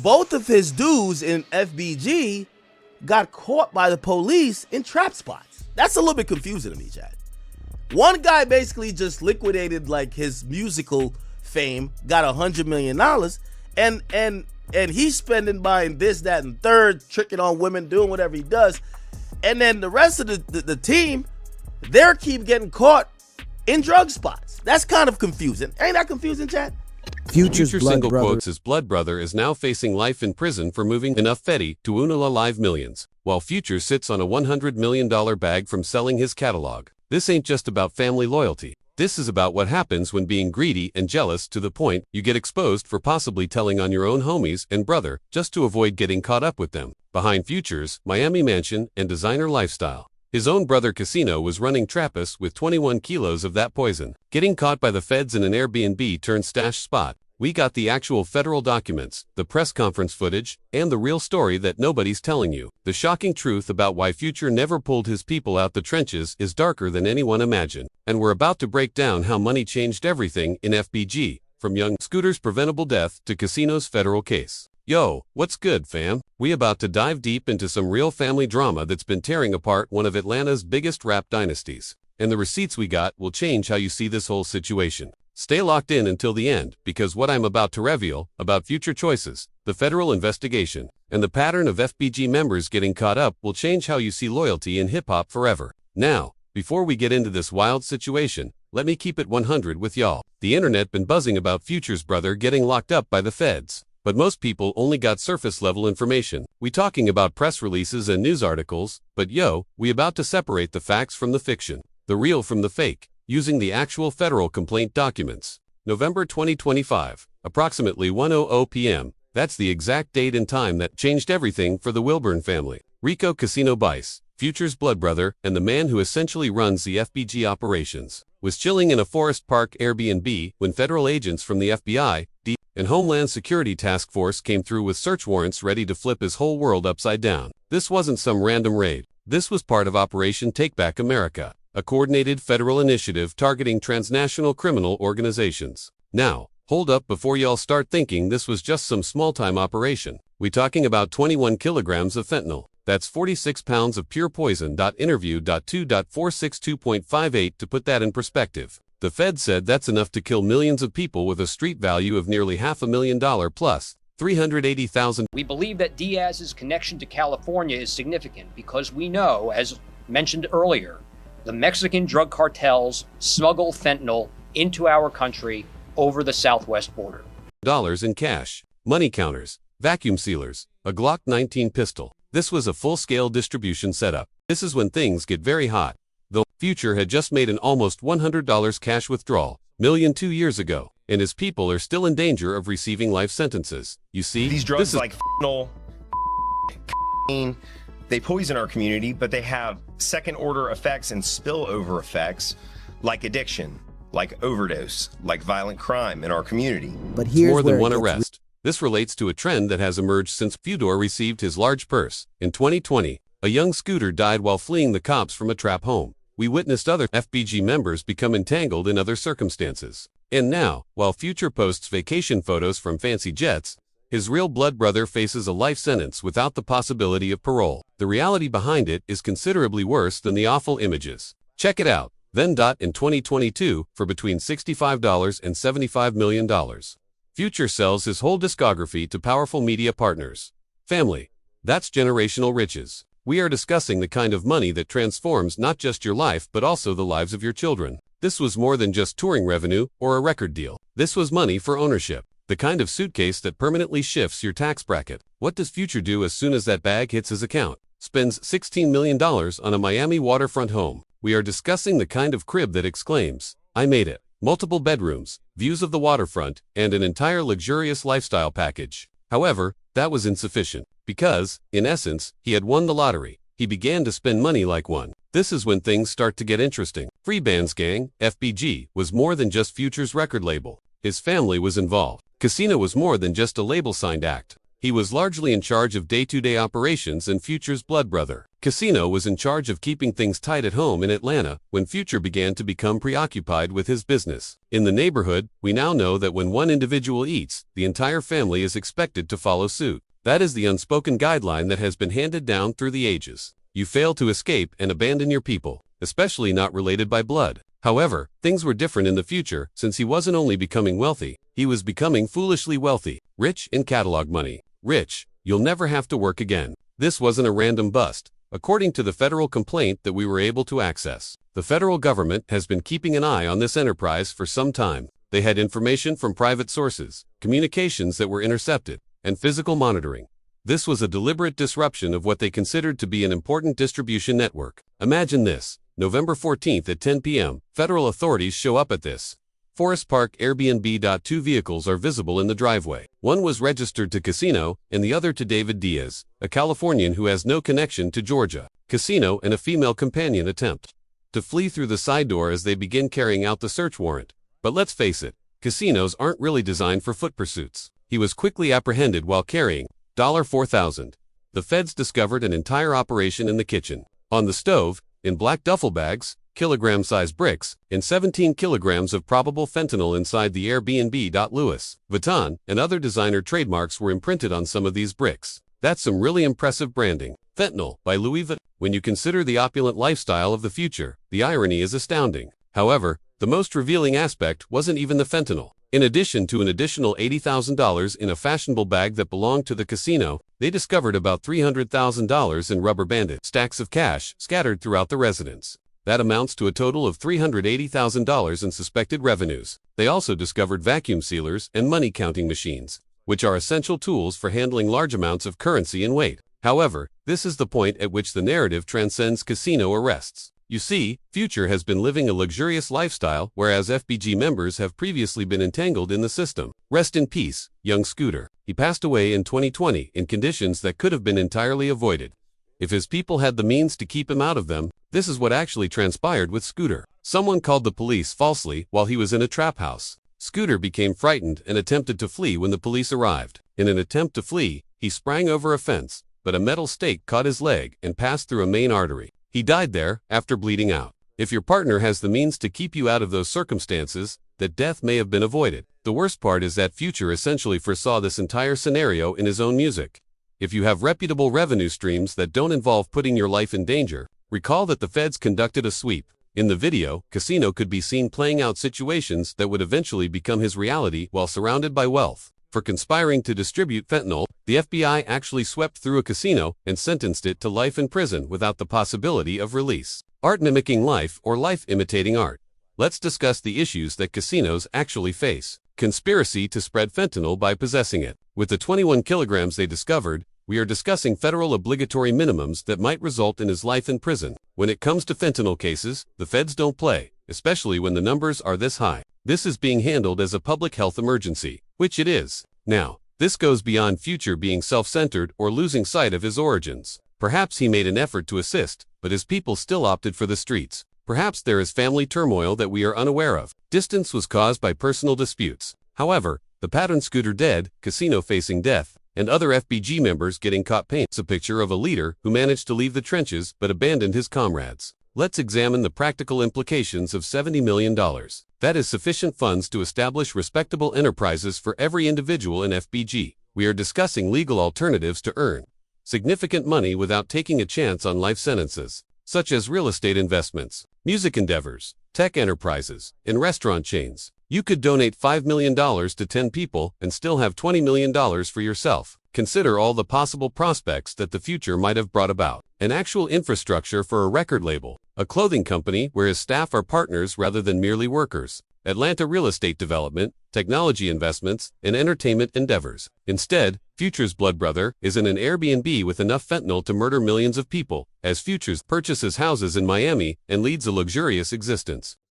both of his dudes in FBG got caught by the police in trap spots. That's a little bit confusing to me, Chad. One guy basically just liquidated like his musical fame, got $100 million, and he's spending buying this, that, and third, tricking on women, doing whatever he does. And then the rest of the team, they're keep getting caught in drug spots. That's kind of confusing. Ain't that confusing, Chad? Future single quotes his blood brother is now facing life in prison for moving enough Fetty to Unala Live millions, while Future sits on a $100 million bag from selling his catalog. This ain't just about family loyalty. This is about what happens when being greedy and jealous to the point you get exposed for possibly telling on your own homies and brother just to avoid getting caught up with them. Behind Future's Miami mansion and designer lifestyle, his own brother Casino was running Trappist with 21 kilos of that poison. Getting caught by the feds in an Airbnb turned stash spot. We got the actual federal documents, the press conference footage, and the real story that nobody's telling you. The shocking truth about why Future never pulled his people out the trenches is darker than anyone imagined. And we're about to break down how money changed everything in FBG, from young Scooter's preventable death to Casino's federal case. Yo, what's good, fam? We about to dive deep into some real family drama that's been tearing apart one of Atlanta's biggest rap dynasties. And the receipts we got will change how you see this whole situation. Stay locked in until the end, because what I'm about to reveal about Future choices, the federal investigation, and the pattern of FBG members getting caught up will change how you see loyalty in hip-hop forever. Now, before we get into this wild situation, let me keep it 100 with y'all. The internet been buzzing about Future's brother getting locked up by the feds. But most people only got surface-level information. We talking about press releases and news articles, but yo, we about to separate the facts from the fiction, the real from the fake, using the actual federal complaint documents. November 2025, approximately 1:00 p.m., that's the exact date and time that changed everything for the Wilburn family. Rico Casino Bice, Future's blood brother and the man who essentially runs the FBG operations, was chilling in a Forest Park Airbnb when federal agents from the FBI, and Homeland Security Task Force came through with search warrants ready to flip his whole world upside down. This wasn't some random raid. This was part of Operation Take Back America, a coordinated federal initiative targeting transnational criminal organizations. Now, hold up before y'all start thinking this was just some small-time operation. We talking about 21 kilograms of fentanyl. That's 46 pounds of pure poison. Interview.2.462.58 to put that in perspective. The Fed said that's enough to kill millions of people with a street value of nearly $500,000 plus $380,000. We believe that Diaz's connection to California is significant because we know, as mentioned earlier, the Mexican drug cartels smuggle fentanyl into our country over the southwest border. Dollars in cash, money counters, vacuum sealers, a Glock 19 pistol. This was a full-scale distribution setup. This is when things get very hot. Though Future had just made an almost $100 cash withdrawal, million 2 years ago, and his people are still in danger of receiving life sentences. You see, these drugs like fentanyl, they poison our community, but they have second-order effects and spillover effects like addiction, like overdose, like violent crime in our community. But here's more than one arrest. This relates to a trend that has emerged since Fedor received his large purse. In 2020, a young Scooter died while fleeing the cops from a trap home. We witnessed other FBG members become entangled in other circumstances. And now, while Future posts vacation photos from fancy jets, his real blood brother faces a life sentence without the possibility of parole. The reality behind it is considerably worse than the awful images. Check it out. Then. In 2022, for between $65 and $75 million. Future sells his whole discography to powerful media partners. Family. That's generational riches. We are discussing the kind of money that transforms not just your life but also the lives of your children. This was more than just touring revenue or a record deal. This was money for ownership. The kind of suitcase that permanently shifts your tax bracket. What does Future do as soon as that bag hits his account? Spends $16 million on a Miami waterfront home. We are discussing the kind of crib that exclaims, "I made it." Multiple bedrooms, views of the waterfront, and an entire luxurious lifestyle package. However, that was insufficient, because, in essence, he had won the lottery. He began to spend money like one. This is when things start to get interesting. Free Bands Gang, FBG, was more than just Future's record label. His family was involved. Casino was more than just a label-signed act. He was largely in charge of day-to-day operations and Future's blood brother, Casino, was in charge of keeping things tight at home in Atlanta when Future began to become preoccupied with his business. In the neighborhood, we now know that when one individual eats, the entire family is expected to follow suit. That is the unspoken guideline that has been handed down through the ages. You fail to escape and abandon your people, especially not related by blood. However, things were different in the future since he wasn't only becoming wealthy, he was becoming foolishly wealthy, rich in catalog money. Rich, you'll never have to work again. This wasn't a random bust. According to the federal complaint that we were able to access, the federal government has been keeping an eye on this enterprise for some time. They had information from private sources, communications that were intercepted, and physical monitoring. This was a deliberate disruption of what they considered to be an important distribution network. Imagine this. November 14th at 10 p.m., federal authorities show up at this Forest Park Airbnb. Two vehicles are visible in the driveway. One was registered to Casino, and the other to David Diaz, a Californian who has no connection to Georgia. Casino and a female companion attempt to flee through the side door as they begin carrying out the search warrant. But let's face it, casinos aren't really designed for foot pursuits. He was quickly apprehended while carrying $4,000. The feds discovered an entire operation in the kitchen. On the stove, in black duffel bags, kilogram-sized bricks, and 17 kilograms of probable fentanyl inside the Airbnb. Louis Vuitton and other designer trademarks were imprinted on some of these bricks. That's some really impressive branding. Fentanyl by Louis Vuitton. When you consider the opulent lifestyle of the future, the irony is astounding. However, the most revealing aspect wasn't even the fentanyl. In addition to an additional $80,000 in a fashionable bag that belonged to the casino, they discovered about $300,000 in rubber banded stacks of cash scattered throughout the residence. That amounts to a total of $380,000 in suspected revenues. They also discovered vacuum sealers and money counting machines, which are essential tools for handling large amounts of currency and weight. However, this is the point at which the narrative transcends casino arrests. You see, Future has been living a luxurious lifestyle, whereas FBG members have previously been entangled in the system. Rest in peace, young Scooter. He passed away in 2020 in conditions that could have been entirely avoided. If his people had the means to keep him out of them, this is what actually transpired with Scooter. Someone called the police falsely while he was in a trap house. Scooter became frightened and attempted to flee when the police arrived. In an attempt to flee, he sprang over a fence, but a metal stake caught his leg and passed through a main artery. He died there after bleeding out. If your partner has the means to keep you out of those circumstances, that death may have been avoided. The worst part is that Future essentially foresaw this entire scenario in his own music. If you have reputable revenue streams that don't involve putting your life in danger, recall that the feds conducted a sweep. In the video, Casino could be seen playing out situations that would eventually become his reality while surrounded by wealth. For conspiring to distribute fentanyl, the FBI actually swept through a casino and sentenced it to life in prison without the possibility of release. Art mimicking life or life imitating art. Let's discuss the issues that casinos actually face. Conspiracy to spread fentanyl by possessing it. With the 21 kilograms they discovered, we are discussing federal obligatory minimums that might result in his life in prison. When it comes to fentanyl cases, the feds don't play, especially when the numbers are this high. This is being handled as a public health emergency, which it is. Now, this goes beyond Future being self-centered or losing sight of his origins. Perhaps he made an effort to assist, but his people still opted for the streets. Perhaps there is family turmoil that we are unaware of. Distance was caused by personal disputes. However, the pattern Scooter dead, Casino facing death, and other FBG members getting caught paints a picture of a leader who managed to leave the trenches but abandoned his comrades. Let's examine the practical implications of $70 million. That is sufficient funds to establish respectable enterprises for every individual in FBG. We are discussing legal alternatives to earn significant money without taking a chance on life sentences, such as real estate investments, music endeavors, tech enterprises, and restaurant chains. You could donate $5 million to 10 people and still have $20 million for yourself. Consider all the possible prospects that the future might have brought about. An actual infrastructure for a record label, a clothing company where his staff are partners rather than merely workers, Atlanta real estate development, technology investments, and entertainment endeavors. Instead, Future's blood brother is in an Airbnb with enough fentanyl to murder millions of people, as Future's purchases houses in Miami and leads a luxurious existence.